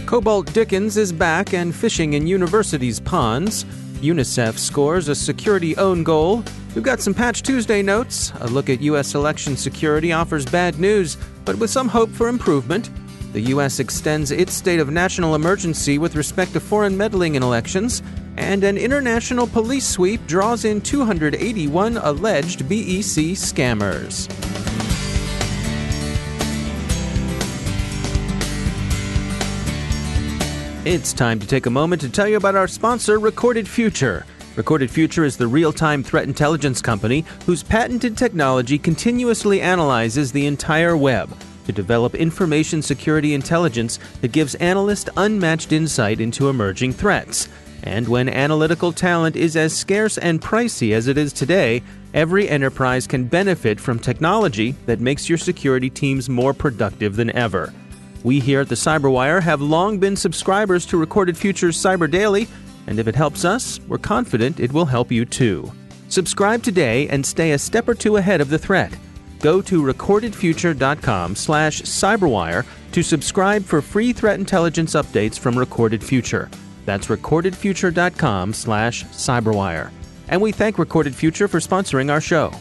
Cobalt Dickens is back and fishing in universities' ponds. UNICEF scores a security own goal. We've got some Patch Tuesday notes. A look at U.S. election security offers bad news, but with some hope for improvement. The U.S. extends its state of national emergency with respect to foreign meddling in elections. And an international police sweep draws in 281 alleged BEC scammers. It's time to take a moment to tell you about our sponsor, Recorded Future. Recorded Future is the real-time threat intelligence company whose patented technology continuously analyzes the entire web to develop information security intelligence that gives analysts unmatched insight into emerging threats. And when analytical talent is as scarce and pricey as it is today, every enterprise can benefit from technology that makes your security teams more productive than ever. We here at the CyberWire have long been subscribers to Recorded Future's Cyber Daily, and if it helps us, we're confident it will help you too. Subscribe today and stay a step or two ahead of the threat. Go to recordedfuture.com/cyberwire to subscribe for free threat intelligence updates from Recorded Future. That's recordedfuture.com/cyberwire. And we thank Recorded Future for sponsoring our show.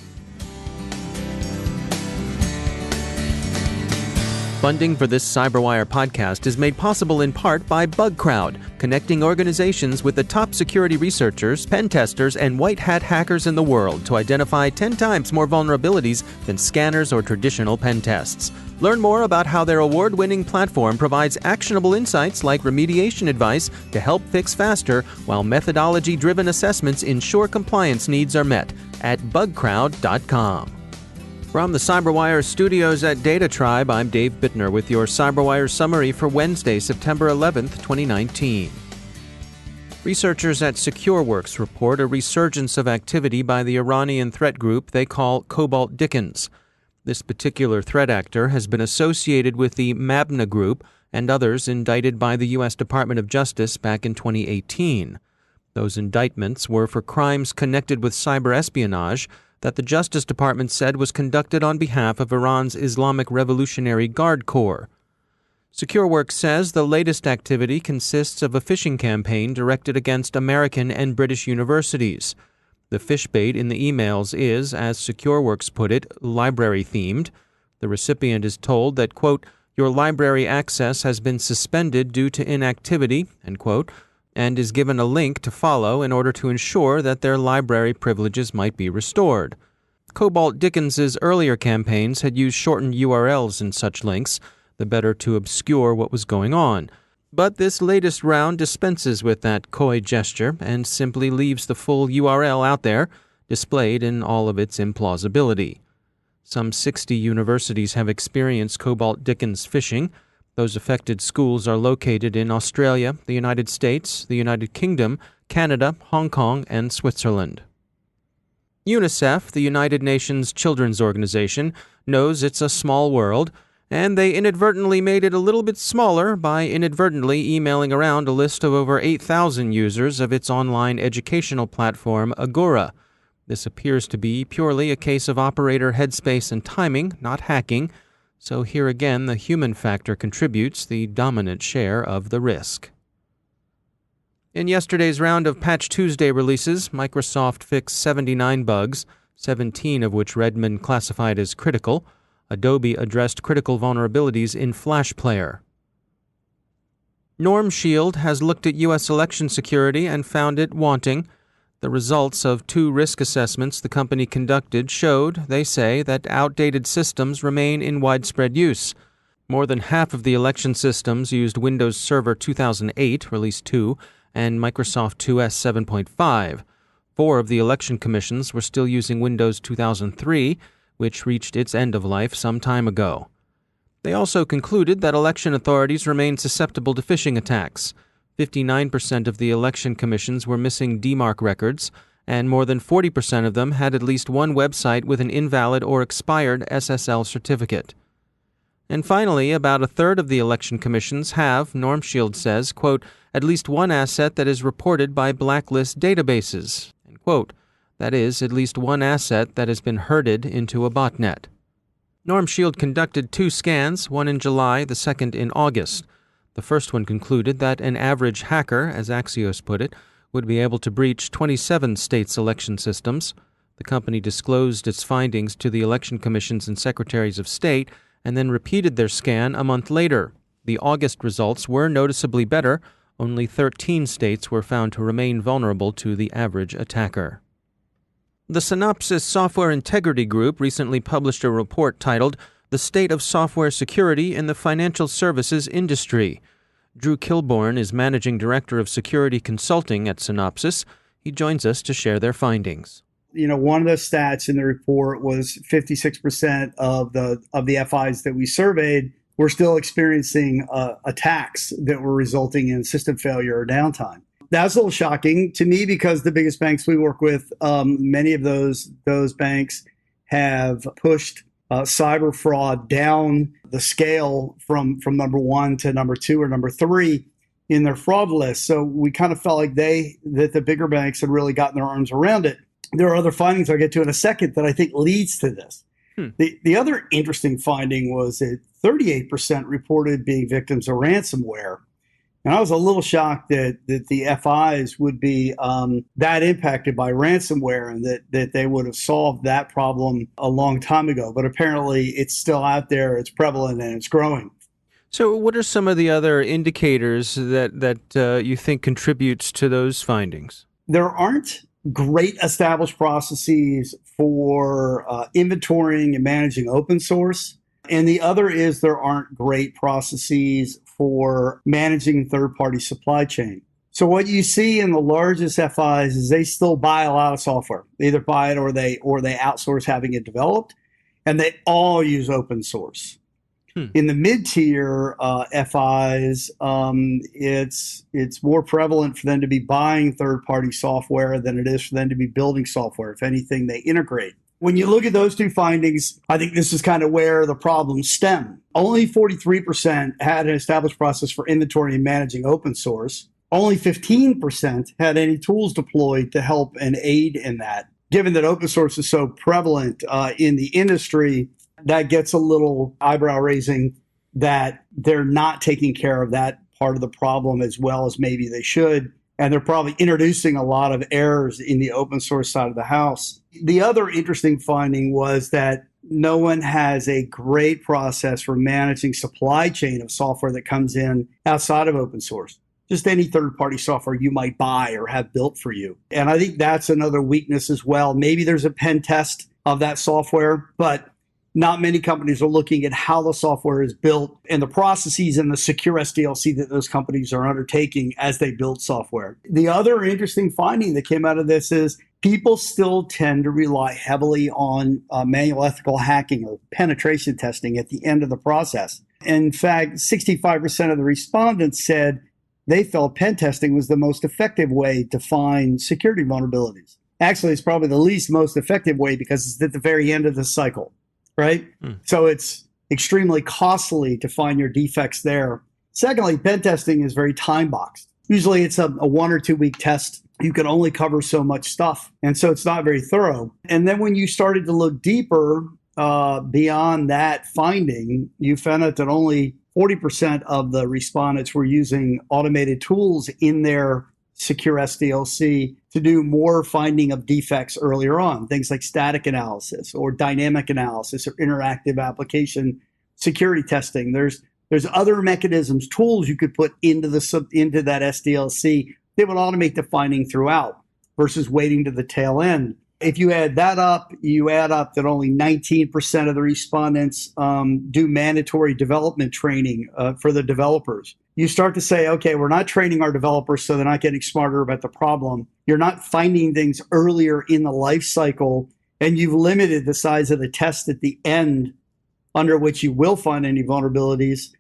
Funding for this CyberWire podcast is made possible in part by BugCrowd, connecting organizations with the top security researchers, pen testers, and white hat hackers in the world to identify 10 times more vulnerabilities than scanners or traditional pen tests. Learn more about how their award-winning platform provides actionable insights like remediation advice to help fix faster, while methodology-driven assessments ensure compliance needs are met at bugcrowd.com. From the CyberWire studios at Data Tribe, I'm Dave Bittner with your CyberWire summary for Wednesday, September 11th, 2019. Researchers at SecureWorks report a resurgence of activity by the Iranian threat group they call Cobalt Dickens. This particular threat actor has been associated with the Mabna Group and others indicted by the U.S. Department of Justice back in 2018. Those indictments were for crimes connected with cyber espionage that the Justice Department said was conducted on behalf of Iran's Islamic Revolutionary Guard Corps. SecureWorks says the latest activity consists of a phishing campaign directed against American and British universities. The fish bait in the emails is, as SecureWorks put it, library-themed. The recipient is told that, quote, your library access has been suspended due to inactivity, end quote, and is given a link to follow in order to ensure that their library privileges might be restored. Cobalt Dickens's earlier campaigns had used shortened URLs in such links, the better to obscure what was going on. But this latest round dispenses with that coy gesture and simply leaves the full URL out there, displayed in all of its implausibility. Some 60 universities have experienced Cobalt Dickens phishing. Those affected schools are located in Australia, the United States, the United Kingdom, Canada, Hong Kong, and Switzerland. UNICEF, the United Nations Children's Organization, knows it's a small world, and they inadvertently made it a little bit smaller by inadvertently emailing around a list of over 8,000 users of its online educational platform, Agora. This appears to be purely a case of operator headspace and timing, not hacking. So here again, the human factor contributes the dominant share of the risk. In yesterday's round of Patch Tuesday releases, Microsoft fixed 79 bugs, 17 of which Redmond classified as critical. Adobe addressed critical vulnerabilities in Flash Player. Norm Shield has looked at U.S. election security and found it wanting. The results of 2 risk assessments the company conducted showed, they say, that outdated systems remain in widespread use. More than half of the election systems used Windows Server 2008, Release 2, and Microsoft 2S 7.5. 4 of the election commissions were still using Windows 2003, which reached its end of life some time ago. They also concluded that election authorities remain susceptible to phishing attacks. 59% of the election commissions were missing DMARC records, and more than 40% of them had at least one website with an invalid or expired SSL certificate. And finally, about a third of the election commissions have, Norm Shield says, quote, at least one asset that is reported by blacklist databases, end quote. That is, at least one asset that has been herded into a botnet. Norm Shield conducted 2 scans, one in July, the second in August. The first one concluded that an average hacker, as Axios put it, would be able to breach 27 states' election systems. The company disclosed its findings to the election commissions and secretaries of state and then repeated their scan a month later. The August results were noticeably better. Only 13 states were found to remain vulnerable to the average attacker. The Synopsys Software Integrity Group recently published a report titled The State of Software Security in the Financial Services Industry. Drew Kilbourne is Managing Director of Security Consulting at Synopsys. He joins us to share their findings. One of the stats in the report was 56% of the FIs that we surveyed were still experiencing attacks that were resulting in system failure or downtime. That's a little shocking to me because the biggest banks we work with, many of those banks have pushed cyber fraud down the scale from number 1 to number 2 or number 3 in their fraud list. So we kind of felt like that the bigger banks had really gotten their arms around it. There are other findings I'll get to in a second that I think leads to this. The other interesting finding was that 38% reported being victims of ransomware. And I was a little shocked that the FIs would be that impacted by ransomware and that they would have solved that problem a long time ago. But apparently it's still out there, it's prevalent, and it's growing. So what are some of the other indicators that you think contributes to those findings? There aren't great established processes for inventorying and managing open source. And the other is there aren't great processes for managing third-party supply chain. So what you see in the largest FIs is they still buy a lot of software. They either buy it or they outsource having it developed, and they all use open source. In the mid-tier FIs, it's more prevalent for them to be buying third-party software than it is for them to be building software. If anything, they integrate. When you look at those two findings, I think this is kind of where the problems stem. Only 43% had an established process for inventory and managing open source. Only 15% had any tools deployed to help and aid in that. Given that open source is so prevalent in the industry, that gets a little eyebrow raising that they're not taking care of that part of the problem as well as maybe they should. And they're probably introducing a lot of errors in the open source side of the house. The other interesting finding was that no one has a great process for managing supply chain of software that comes in outside of open source. Just any third-party software you might buy or have built for you. And I think that's another weakness as well. Maybe there's a pen test of that software, but not many companies are looking at how the software is built and the processes and the secure SDLC that those companies are undertaking as they build software. The other interesting finding that came out of this is people still tend to rely heavily on manual ethical hacking or penetration testing at the end of the process. In fact, 65% of the respondents said they felt pen testing was the most effective way to find security vulnerabilities. Actually, it's probably the least most effective way because it's at the very end of the cycle. Right? So it's extremely costly to find your defects there. Secondly, pen testing is very time boxed. Usually it's a 1 or 2 week test. You can only cover so much stuff. And so it's not very thorough. And then when you started to look deeper beyond that finding, you found out that only 40% of the respondents were using automated tools in their secure SDLC to do more finding of defects earlier on, things like static analysis or dynamic analysis or interactive application security testing. There's other mechanisms, tools you could put into that SDLC that would automate the finding throughout versus waiting to the tail end. If you add that up, you add up that only 19% of the respondents do mandatory development training for the developers. You start to say, okay, we're not training our developers so they're not getting smarter about the problem. You're not finding things earlier in the life cycle, and you've limited the size of the test at the end under which you will find any vulnerabilities.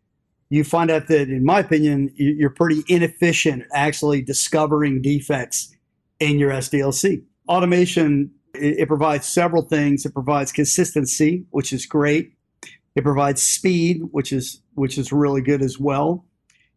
You find out that, in my opinion, you're pretty inefficient at actually discovering defects in your SDLC. Automation, it provides several things. It provides consistency, which is great. It provides speed, which is really good as well.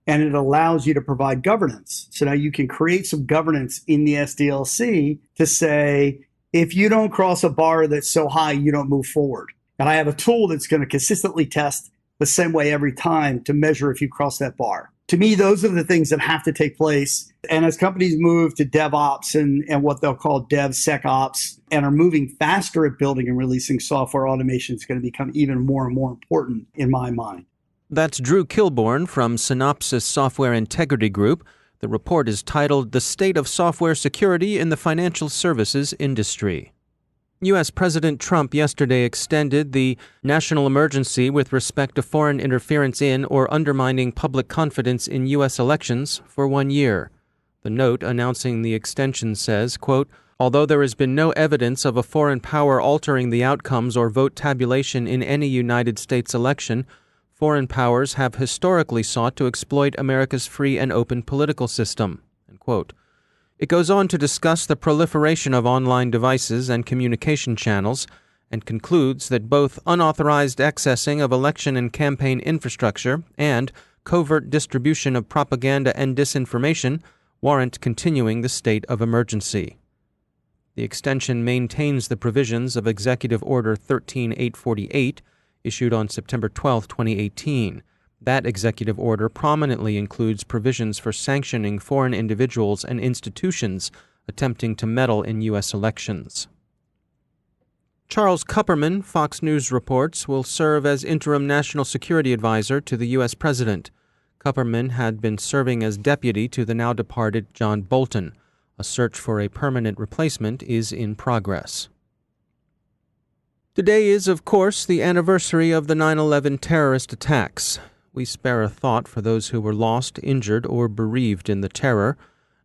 And it allows you to provide governance. So now you can create some governance in the SDLC to say, if you don't cross a bar that's so high, you don't move forward. And I have a tool that's going to consistently test the same way every time to measure if you cross that bar. To me, those are the things that have to take place. And as companies move to DevOps and what they'll call DevSecOps and are moving faster at building and releasing software, automation is going to become even more and more important in my mind. That's Drew Kilbourne from Synopsys Software Integrity Group. The report is titled The State of Software Security in the Financial Services Industry. U.S. President Trump yesterday extended the national emergency with respect to foreign interference in or undermining public confidence in U.S. elections for 1 year. The note announcing the extension says, quote, although there has been no evidence of a foreign power altering the outcomes or vote tabulation in any United States election, foreign powers have historically sought to exploit America's free and open political system, end quote. It goes on to discuss the proliferation of online devices and communication channels and concludes that both unauthorized accessing of election and campaign infrastructure and covert distribution of propaganda and disinformation warrant continuing the state of emergency. The extension maintains the provisions of Executive Order 13848, issued on September 12, 2018. That executive order prominently includes provisions for sanctioning foreign individuals and institutions attempting to meddle in U.S. elections. Charles Kupperman, Fox News reports, will serve as interim national security advisor to the U.S. president. Kupperman had been serving as deputy to the now-departed John Bolton. A search for a permanent replacement is in progress. Today is, of course, the anniversary of the 9/11 terrorist attacks. We spare a thought for those who were lost, injured, or bereaved in the terror,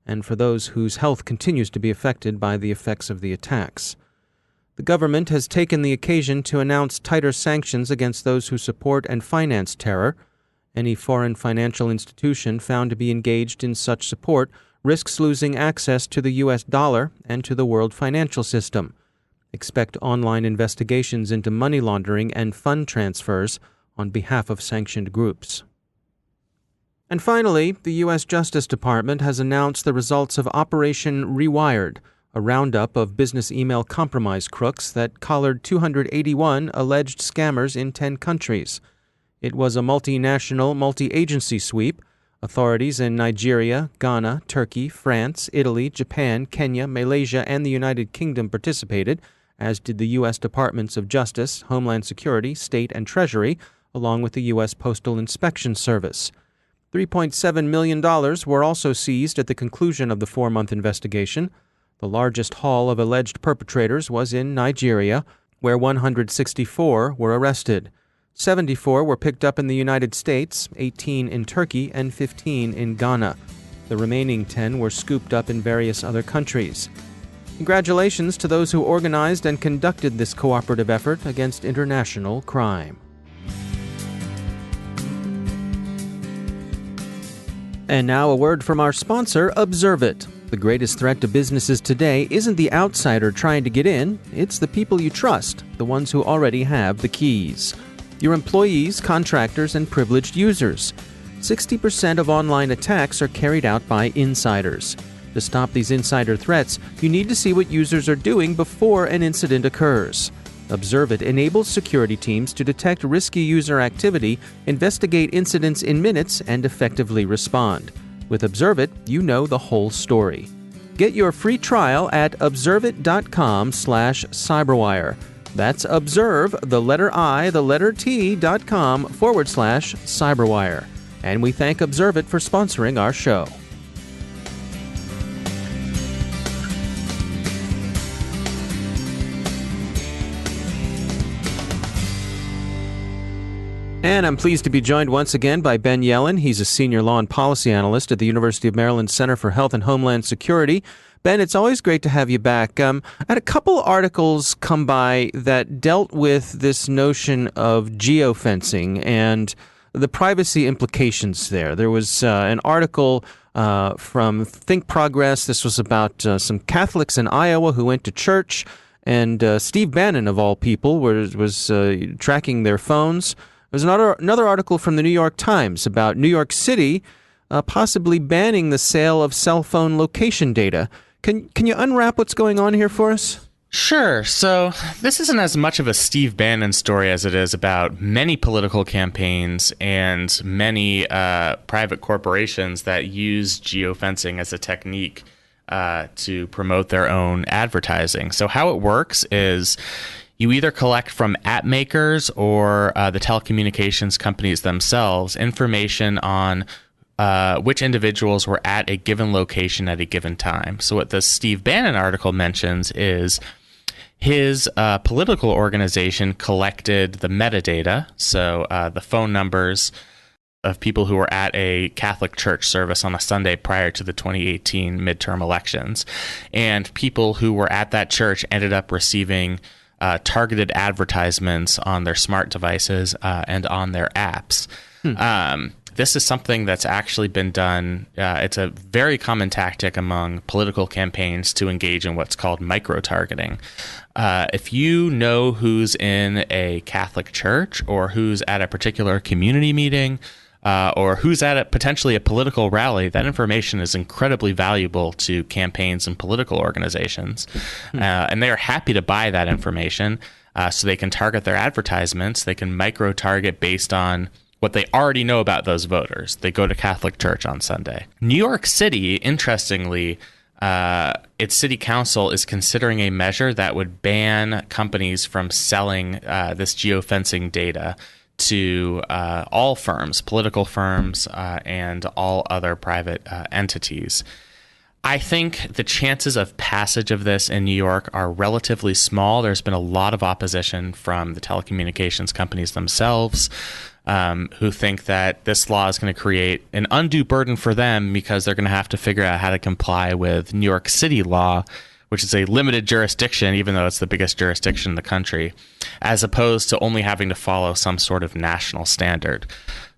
and for those whose health continues to be affected by the effects of the attacks. The government has taken the occasion to announce tighter sanctions against those who support and finance terror. Any foreign financial institution found to be engaged in such support risks losing access to the U.S. dollar and to the world financial system. Expect online investigations into money laundering and fund transfers on behalf of sanctioned groups. And finally, the U.S. Justice Department has announced the results of Operation Rewired, a roundup of business email compromise crooks that collared 281 alleged scammers in 10 countries. It was a multinational, multi-agency sweep. Authorities in Nigeria, Ghana, Turkey, France, Italy, Japan, Kenya, Malaysia, and the United Kingdom participated, as did the U.S. Departments of Justice, Homeland Security, State, and Treasury, along with the U.S. Postal Inspection Service. $3.7 million were also seized at the conclusion of the 4-month investigation. The largest haul of alleged perpetrators was in Nigeria, where 164 were arrested. 74 were picked up in the United States, 18 in Turkey, and 15 in Ghana. The remaining 10 were scooped up in various other countries. Congratulations to those who organized and conducted this cooperative effort against international crime. And now a word from our sponsor, Observit. The greatest threat to businesses today isn't the outsider trying to get in, it's the people you trust, the ones who already have the keys. Your employees, contractors, and privileged users. 60% of online attacks are carried out by insiders. To stop these insider threats, you need to see what users are doing before an incident occurs. Observit enables security teams to detect risky user activity, investigate incidents in minutes, and effectively respond. With Observit, you know the whole story. Get your free trial at observit.com/cyberwire. That's observe, the letter I, the letter T.com/cyberwire. And we thank Observit for sponsoring our show. And I'm pleased to be joined once again by Ben Yellin. He's a senior law and policy analyst at the University of Maryland Center for Health and Homeland Security. Ben, it's always great to have you back. I had a couple articles come by that dealt with this notion of geofencing and the privacy implications there. There was an article from Think Progress. This was about some Catholics in Iowa who went to church, and Steve Bannon, of all people, was tracking their phones. There's another article from the New York Times about New York City possibly banning the sale of cell phone location data. Can you unwrap what's going on here for us? Sure. So this isn't as much of a Steve Bannon story as it is about many political campaigns and many private corporations that use geofencing as a technique to promote their own advertising. So how it works is you either collect from app makers or the telecommunications companies themselves information on which individuals were at a given location at a given time. So what the Steve Bannon article mentions is his political organization collected the metadata, so the phone numbers of people who were at a Catholic church service on a Sunday prior to the 2018 midterm elections. And people who were at that church ended up receiving targeted advertisements on their smart devices and on their apps. This is something that's actually been done. It's a very common tactic among political campaigns to engage in what's called micro-targeting. If you know who's in a Catholic church or who's at a particular community meeting or who's at potentially a political rally, that information is incredibly valuable to campaigns and political organizations. And they are happy to buy that information so they can target their advertisements. They can micro-target based on what they already know about those voters. They go to Catholic church on Sunday. New York City, interestingly, its city council is considering a measure that would ban companies from selling this geofencing data to all firms, political firms, and all other private entities. I think the chances of passage of this in New York are relatively small. There's been a lot of opposition from the telecommunications companies themselves, who think that this law is going to create an undue burden for them because they're going to have to figure out how to comply with New York City law, which is a limited jurisdiction, even though it's the biggest jurisdiction in the country, as opposed to only having to follow some sort of national standard.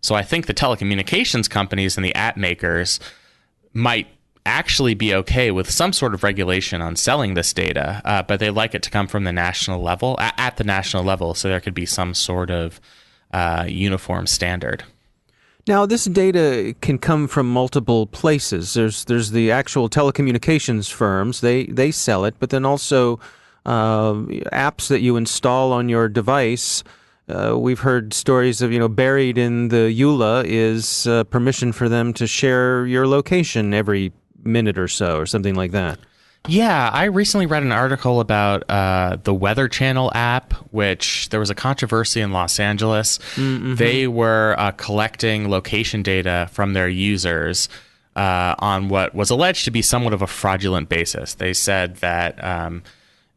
So I think the telecommunications companies and the app makers might actually be okay with some sort of regulation on selling this data, but they like it to come from the national level, at the national level, so there could be some sort of uniform standard. Now, this data can come from multiple places. There's the actual telecommunications firms. They sell it, but then also apps that you install on your device. We've heard stories of, buried in the EULA is permission for them to share your location every minute or so or something like that. Yeah, I recently read an article about the Weather Channel app, which there was a controversy in Los Angeles. Mm-hmm. They were collecting location data from their users on what was alleged to be somewhat of a fraudulent basis. They said that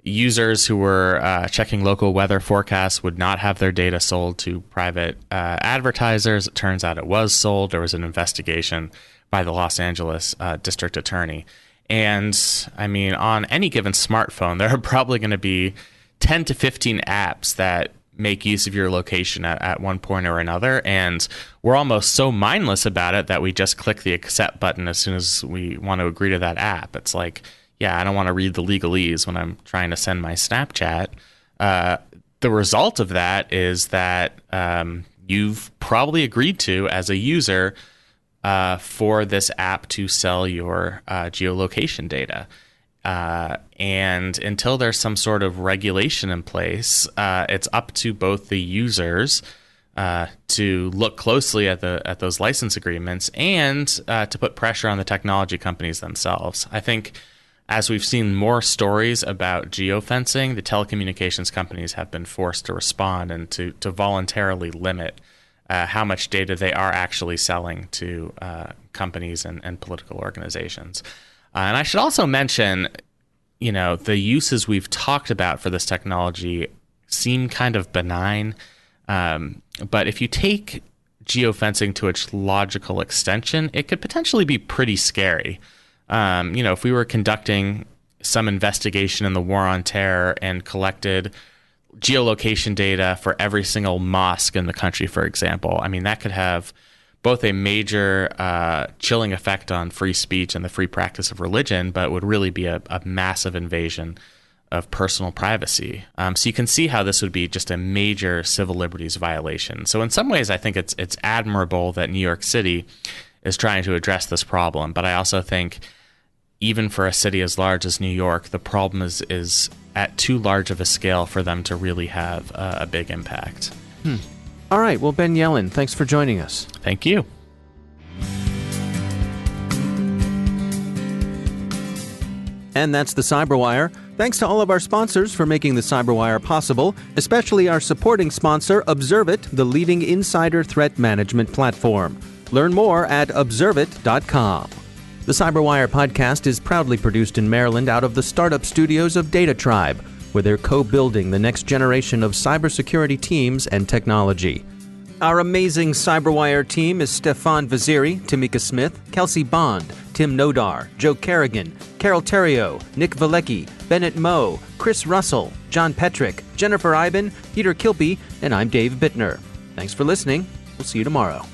users who were checking local weather forecasts would not have their data sold to private advertisers. It turns out it was sold. There was an investigation by the Los Angeles district attorney. And I mean, on any given smartphone, there are probably going to be 10 to 15 apps that make use of your location at one point or another. And we're almost so mindless about it that we just click the accept button as soon as we want to agree to that app. It's like, yeah, I don't want to read the legalese when I'm trying to send my Snapchat. The result of that is that you've probably agreed to, as a user, for this app to sell your geolocation data. And until there's some sort of regulation in place, it's up to both the users to look closely at those license agreements and to put pressure on the technology companies themselves. I think as we've seen more stories about geofencing, the telecommunications companies have been forced to respond and to voluntarily limit how much data they are actually selling to companies and political organizations. And I should also mention, the uses we've talked about for this technology seem kind of benign. But if you take geofencing to its logical extension, it could potentially be pretty scary. If we were conducting some investigation in the war on terror and collected geolocation data for every single mosque in the country, for example, I mean, that could have both a major chilling effect on free speech and the free practice of religion, but would really be a massive invasion of personal privacy. So you can see how this would be just a major civil liberties violation. So in some ways, I think it's admirable that New York City is trying to address this problem, but I also think even for a city as large as New York, the problem is at too large of a scale for them to really have a big impact. All right. Well, Ben Yellin, thanks for joining us. Thank you. And that's the CyberWire. Thanks to all of our sponsors for making the CyberWire possible, especially our supporting sponsor, Observit, the leading insider threat management platform. Learn more at observit.com. The CyberWire podcast is proudly produced in Maryland out of the startup studios of Data Tribe, where they're co-building the next generation of cybersecurity teams and technology. Our amazing CyberWire team is Stefan Vaziri, Tamika Smith, Kelsey Bond, Tim Nodar, Joe Kerrigan, Carol Terrio, Nick Valecki, Bennett Moe, Chris Russell, John Petrick, Jennifer Iben, Peter Kilby, and I'm Dave Bittner. Thanks for listening. We'll see you tomorrow.